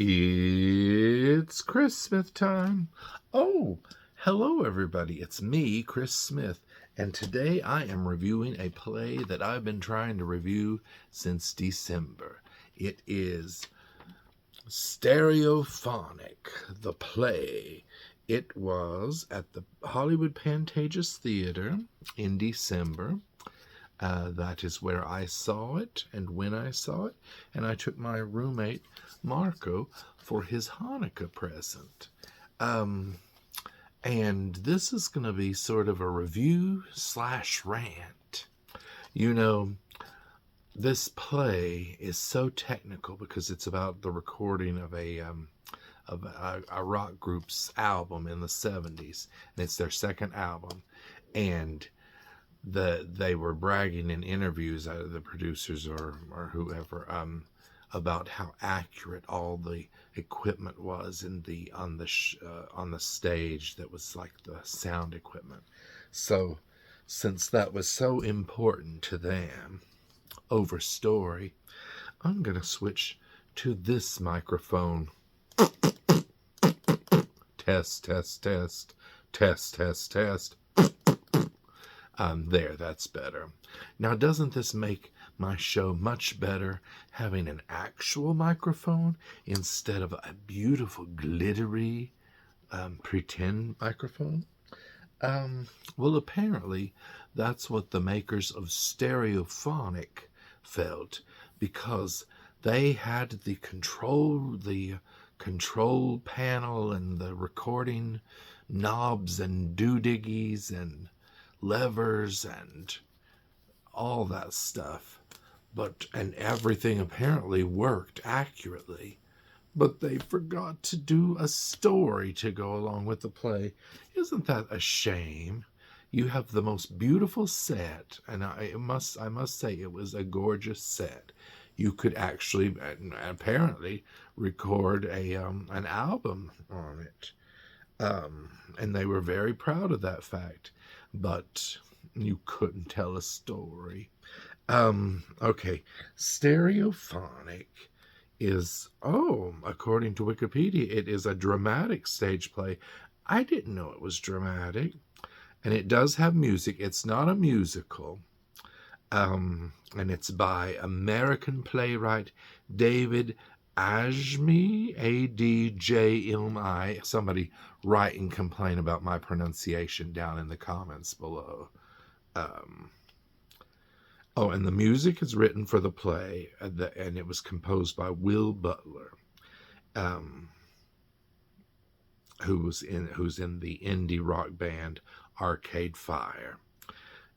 It's Chris Smith time. Oh, hello everybody. It's me, Chris Smith, and today I am reviewing a play that I've been trying to review since December. It is Stereophonic, the play. It was at the Hollywood Pantages Theater in December. That is where I saw it and when I saw it, and I took my roommate Marco for his Hanukkah present. And this is going to be sort of a review / rant. You know, this play is so technical because it's about the recording of a rock group's album in the 70s, and it's their second album, and they were bragging in interviews, the producers or whoever, about how accurate all the equipment was on the stage that was like the sound equipment. So since that was so important to them over story, I'm gonna switch to this microphone. Test, test, test, test, test, test. There, that's better. Now, doesn't this make my show much better having an actual microphone instead of a beautiful, glittery, pretend microphone? Well, apparently, that's what the makers of Stereophonic felt, because they had the control panel and the recording knobs and doodiggies and levers and all that stuff, and everything apparently worked accurately, but they forgot to do a story to go along with the play. Isn't that a shame? You have the most beautiful set, and I must say it was a gorgeous set. You could actually apparently record an album on it, and they were very proud of that fact. But you couldn't tell a story. Okay, Stereophonic is, according to Wikipedia, it is a dramatic stage play. I didn't know it was dramatic. And it does have music. It's not a musical. And it's by American playwright David Ajmi, Adjmi. Somebody write and complain about my pronunciation down in the comments below. And the music is written for the play, and it was composed by Will Butler, who's in the indie rock band Arcade Fire.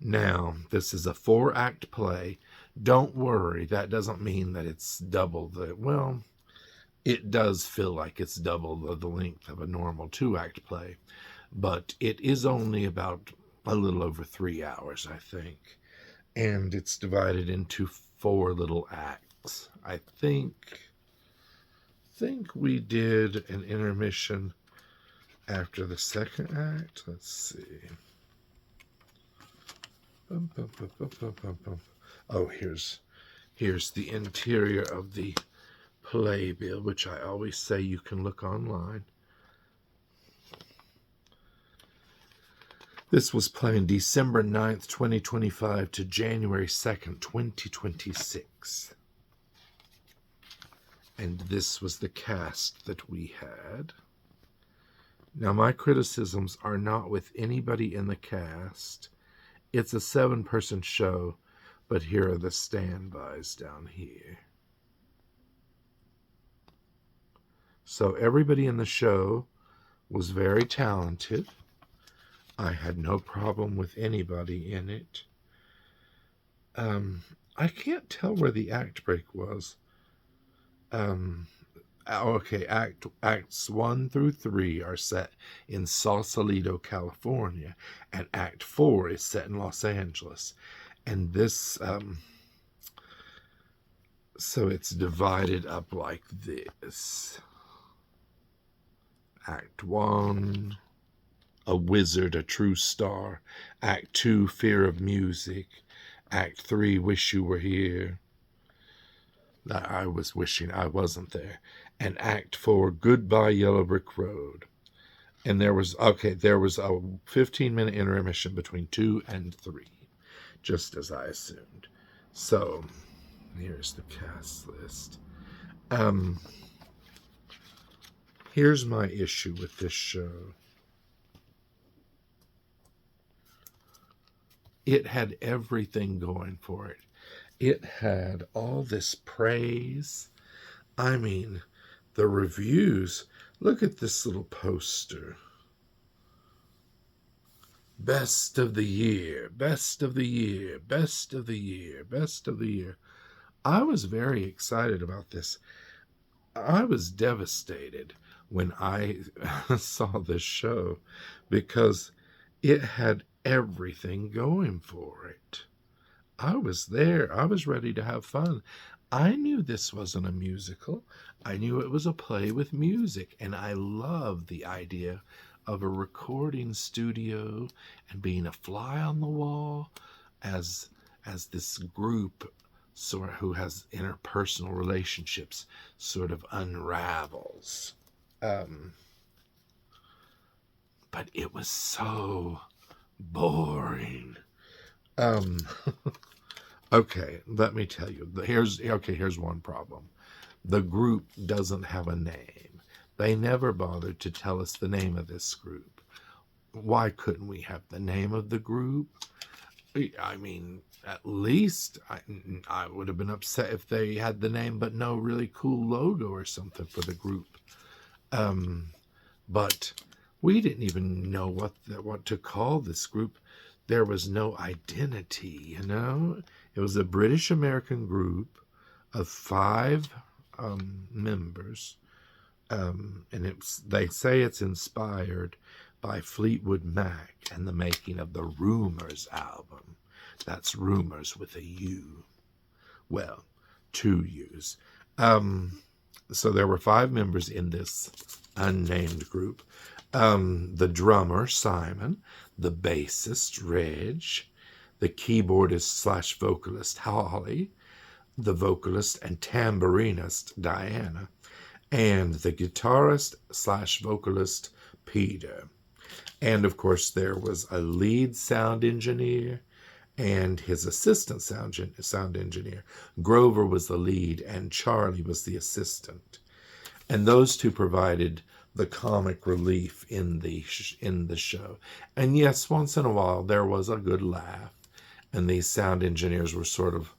Now, this is a 4-act play. Don't worry, that doesn't mean that it's double it does feel like it's double the length of a normal 2-act play, but it is only about a little over 3 hours, I think, and it's divided into 4 little acts. I think we did an intermission after the second act. Let's see. Oh, here's the interior of the playbill, which I always say you can look online. This was playing December 9th, 2025 to January 2nd, 2026. And this was the cast that we had. Now, my criticisms are not with anybody in the cast. It's a 7-person show, but here are the standbys down here. So everybody in the show was very talented. I had no problem with anybody in it. I can't tell where the act break was. Okay, acts 1 through 3 are set in Sausalito, California, and Act 4 is set in Los Angeles. And this, so it's divided up like this. Act 1, A Wizard, a True Star. Act 2, Fear of Music. Act 3, Wish You Were Here. that I was wishing I wasn't there. And Act 4, Goodbye Yellow Brick Road. And there was a 15-minute intermission between 2 and 3, just as I assumed. So, here's the cast list. Here's my issue with this show. It had everything going for it. It had all this praise. I mean, the reviews. Look at this little poster. Best of the year, best of the year, best of the year, best of the year. I was very excited about this. I was devastated when I saw this show because it had everything going for it. I was there. I was ready to have fun. I knew this wasn't a musical. I knew it was a play with music, and I love the idea of a recording studio and being a fly on the wall as this group who has interpersonal relationships sort of unravels. But it was so boring. Okay, let me tell you. Here's one problem. The group doesn't have a name. They never bothered to tell us the name of this group. Why couldn't we have the name of the group? I mean, at least I would have been upset if they had the name but no really cool logo or something for the group. But we didn't even know what to call this group. There was no identity, you know? It was a British-American group of 5 members. And they say it's inspired by Fleetwood Mac and the making of the Rumors album. That's Rumors with a U. Well, 2 U's. So there were 5 members in this unnamed group. The drummer, Simon, the bassist, Reg, the keyboardist / vocalist, Holly, the vocalist and tambourinist, Diana, and the guitarist / vocalist, Peter. And of course, there was a lead sound engineer and his assistant sound engineer. Grover was the lead and Charlie was the assistant. And those two provided the comic relief in the show. And yes, once in a while there was a good laugh, and these sound engineers were sort of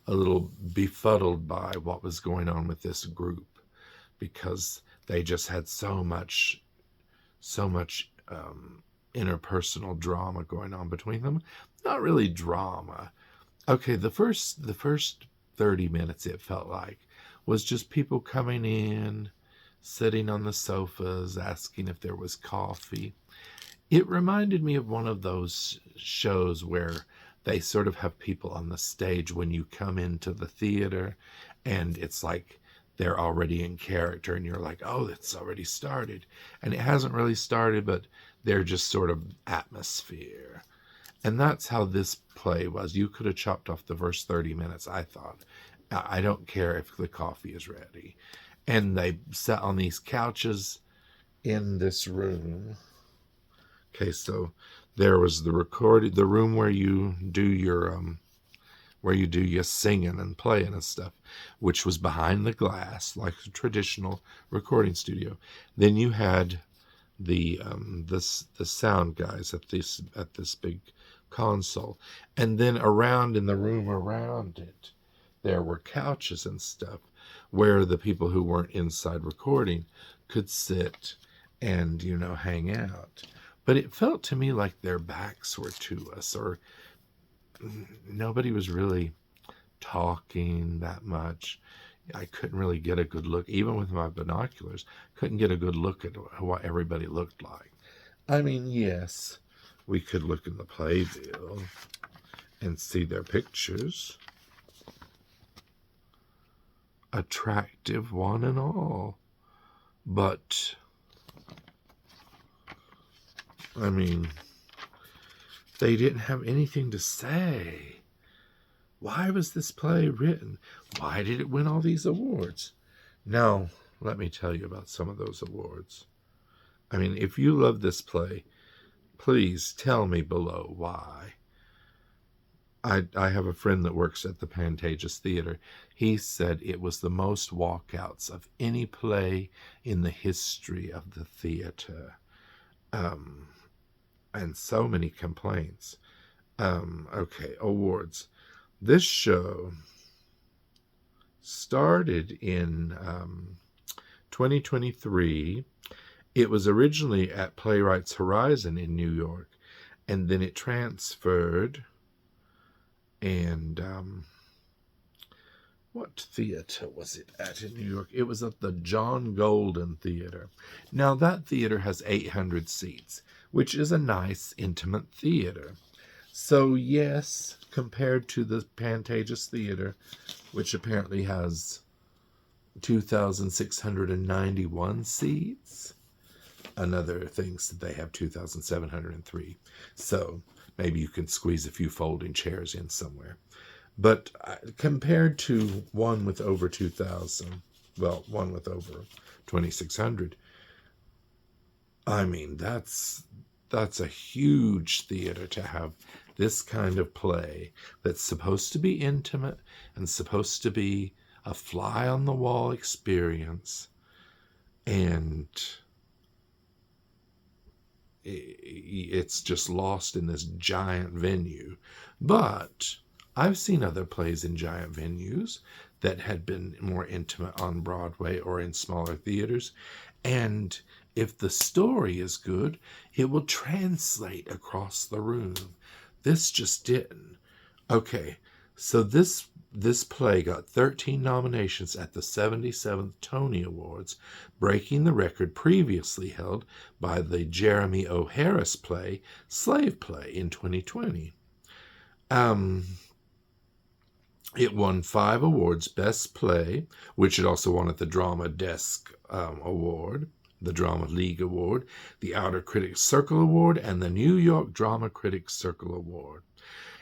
a little befuddled by what was going on with this group, because they just had so much interpersonal drama going on between them. Not really drama. Okay, the first 30 minutes, it felt like, was just people coming in, sitting on the sofas, asking if there was coffee. It reminded me of one of those shows where they sort of have people on the stage when you come into the theater, and it's like they're already in character, and you're like, oh, it's already started. And it hasn't really started, but they're just sort of atmosphere. And that's how this play was. You could have chopped off the first 30 minutes, I thought. I don't care if the coffee is ready. And they sat on these couches in this room. Okay, so there was the room where you do your singing and playing and stuff, which was behind the glass, like a traditional recording studio. Then you had the sound guys at this big console, and then around in the room around it, there were couches and stuff where the people who weren't inside recording could sit and, hang out. But it felt to me like their backs were to us, or nobody was really talking that much. I couldn't really get a good look, even with my binoculars, couldn't get a good look at what everybody looked like. I mean, yes, we could look in the playbill and see their pictures. Attractive, one and all. But, I mean, they didn't have anything to say. Why was this play written? Why did it win all these awards? Now, let me tell you about some of those awards. I mean, if you love this play, please tell me below why. I have a friend that works at the Pantages Theater. He said it was the most walkouts of any play in the history of the theater. And so many complaints. Okay, awards. This show started in 2023. It was originally at Playwrights Horizon in New York, and then it transferred. And what theater was it at in New York? It was at the John Golden Theater. Now, that theater has 800 seats, which is a nice, intimate theater. So, yes, compared to the Pantages Theater, which apparently has 2,691 seats. Another thinks that they have 2,703. So maybe you can squeeze a few folding chairs in somewhere. But compared to one with over 2,000, well, one with over 2,600, I mean, that's a huge theater to have this kind of play that's supposed to be intimate and supposed to be a fly-on-the-wall experience. And it's just lost in this giant venue. But I've seen other plays in giant venues that had been more intimate on Broadway or in smaller theaters. And if the story is good, it will translate across the room. This just didn't. Okay, so this play got 13 nominations at the 77th Tony Awards, breaking the record previously held by the Jeremy O. Harris play, Slave Play, in 2020. It won 5 awards: Best Play, which it also won at the Drama Desk Award, the Drama League Award, the Outer Critics Circle Award, and the New York Drama Critics Circle Award.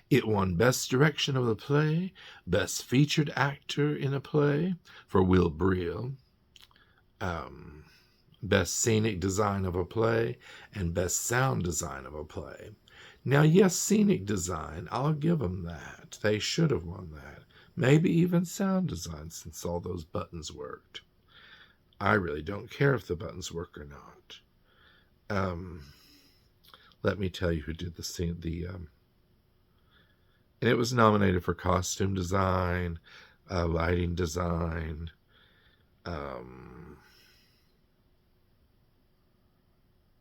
It won Best Direction of the Play, Best Featured Actor in a Play for Will Brill, Best Scenic Design of a Play, and Best Sound Design of a Play. Now, yes, scenic design, I'll give them that. They should have won that. Maybe even sound design, since all those buttons worked. I really don't care if the buttons work or not. Let me tell you who did the scene. And it was nominated for costume design, lighting design,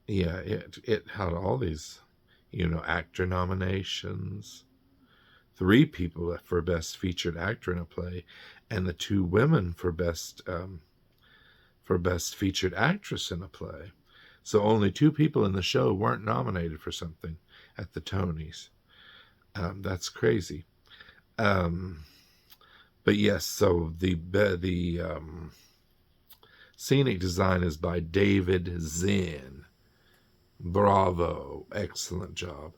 it had all these, actor nominations. 3 people for Best Featured Actor in a Play, and the 2 women for Best Featured Actress in a Play. So only 2 people in the show weren't nominated for something at the Tonys. That's crazy. But yes, so the scenic design is by David Zinn. Bravo. Excellent job.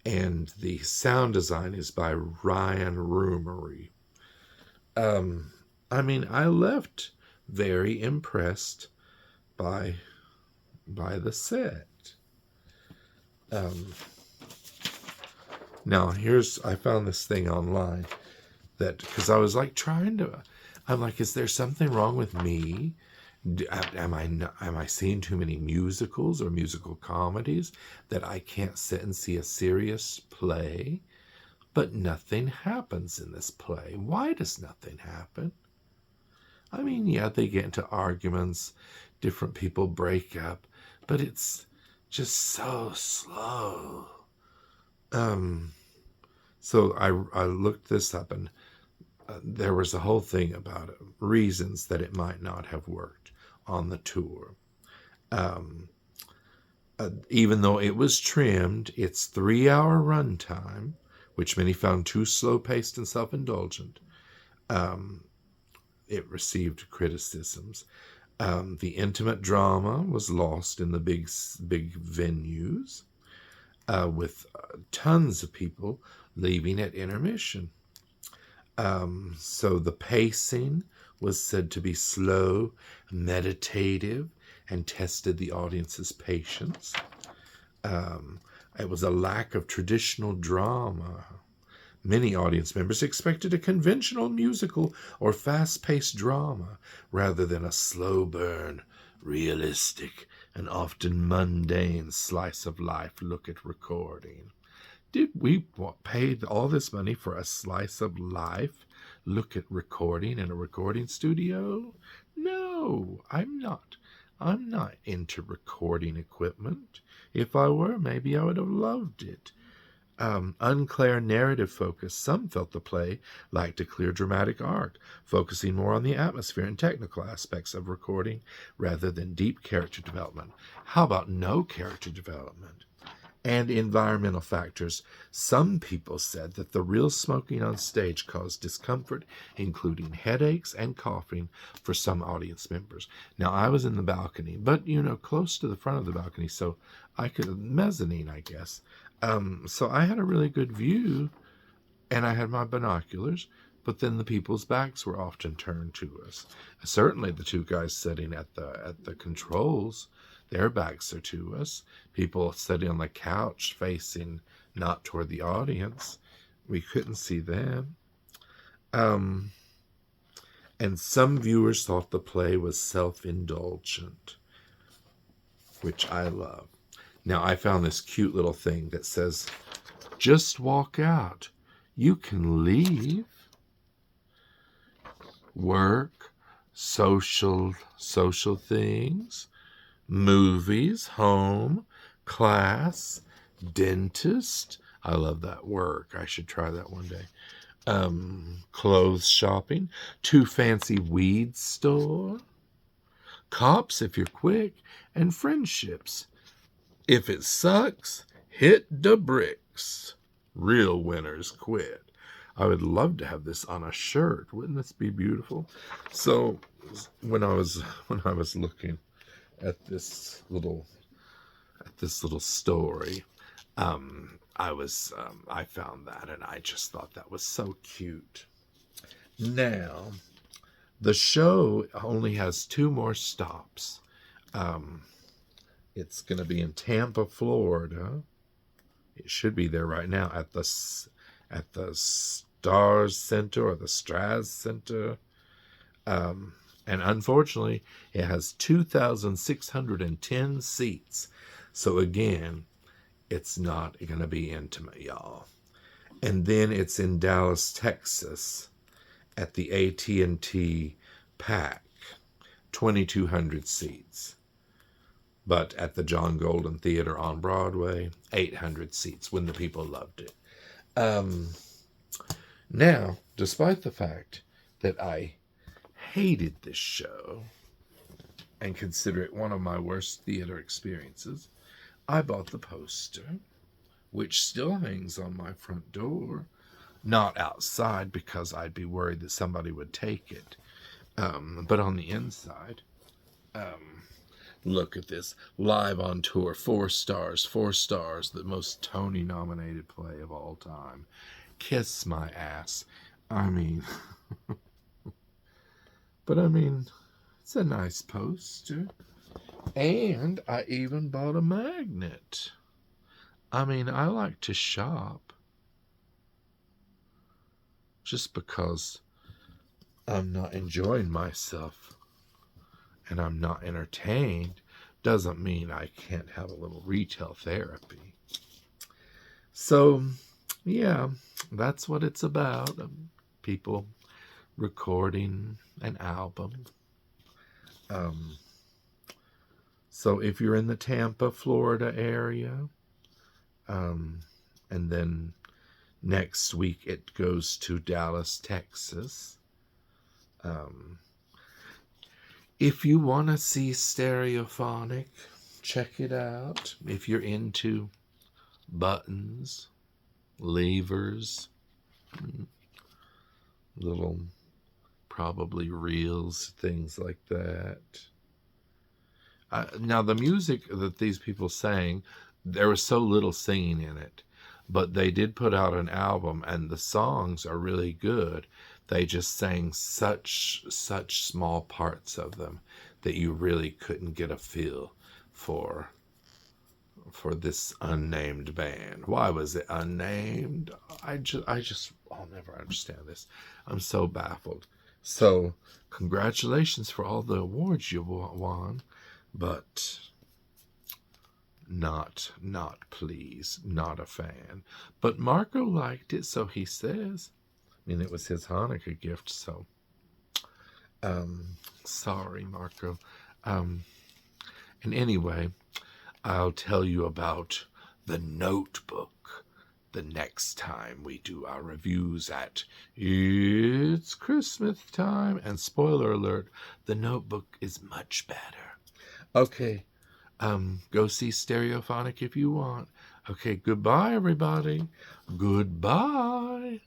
And the sound design is by Ryan Roomery. I left very impressed by the set. Now, I found this thing online because I was I'm like, is there something wrong with me? Am I seeing too many musicals or musical comedies that I can't sit and see a serious play? But nothing happens in this play. Why does nothing happen? They get into arguments, different people break up, but it's just so slow. So I looked this up, and there was a whole thing about it, reasons that it might not have worked on the tour. Even though it was trimmed, its 3-hour runtime, which many found too slow-paced and self-indulgent, it received criticisms. The intimate drama was lost in the big venues, with tons of people leaving at intermission. So the pacing was said to be slow, meditative, and tested the audience's patience. Um, it was a lack of traditional drama. Many audience members expected a conventional musical or fast-paced drama rather than a slow burn, realistic, and often mundane slice of life look at recording. Did we pay all this money for a slice of life look at recording in a recording studio? No, I'm not. I'm not into recording equipment. If I were, maybe I would have loved it. Unclear narrative focus. Some felt the play lacked a clear dramatic arc, focusing more on the atmosphere and technical aspects of recording rather than deep character development. How about no character development? And environmental factors. Some people said that the real smoking on stage caused discomfort, including headaches and coughing for some audience members. Now, I was in the balcony, but, close to the front of the balcony, so I could, mezzanine, I guess. So I had a really good view, and I had my binoculars, but then the people's backs were often turned to us. Certainly the two guys sitting at the controls, their backs are to us. People sitting on the couch facing not toward the audience. We couldn't see them. And some viewers thought the play was self-indulgent, which I love. Now, I found this cute little thing that says, just walk out. You can leave. Work, social things, movies, home, class, dentist. I love that. Work. I should try that one day. Clothes shopping, too fancy weed store, cops if you're quick, and friendships. If it sucks, hit the bricks. Real winners quit. I would love to have this on a shirt. Wouldn't this be beautiful? So when I was looking at this little story, I found that, and I just thought that was so cute. Now, the show only has 2 more stops. It's going to be in Tampa, Florida. It should be there right now at the Stars Center or the Straz Center. And unfortunately, it has 2,610 seats. So again, it's not going to be intimate, y'all. And then it's in Dallas, Texas at the AT&T PAC, 2,200 seats. But at the John Golden Theater on Broadway, 800 seats when the people loved it. Now, despite the fact that I hated this show and consider it one of my worst theater experiences, I bought the poster, which still hangs on my front door. Not outside because I'd be worried that somebody would take it, but on the inside. Look at this. Live on tour, 4 stars, the most Tony-nominated play of all time. Kiss my ass. I mean, but it's a nice poster. And I even bought a magnet. I like to shop. Just because I'm not enjoying myself and I'm not entertained doesn't mean I can't have a little retail therapy. So, yeah, that's what it's about. People recording an album. So if you're in the Tampa, Florida area, and then next week it goes to Dallas, Texas. If you want to see Stereophonic, check it out. If you're into buttons, levers, little probably reels, things like that. Now the music that these people sang, there was so little singing in it. But they did put out an album, and the songs are really good. They just sang such small parts of them that you really couldn't get a feel for this unnamed band. Why was it unnamed? I'll never understand this. I'm so baffled. So, congratulations for all the awards you won, but not pleased, not a fan. But Marco liked it, so he says. I mean, it was his Hanukkah gift, so sorry, Marco. And anyway, I'll tell you about The Notebook the next time we do our reviews at It's Christmas Time. And spoiler alert, The Notebook is much better. Okay, go see Stereophonic if you want. Okay, goodbye, everybody. Goodbye.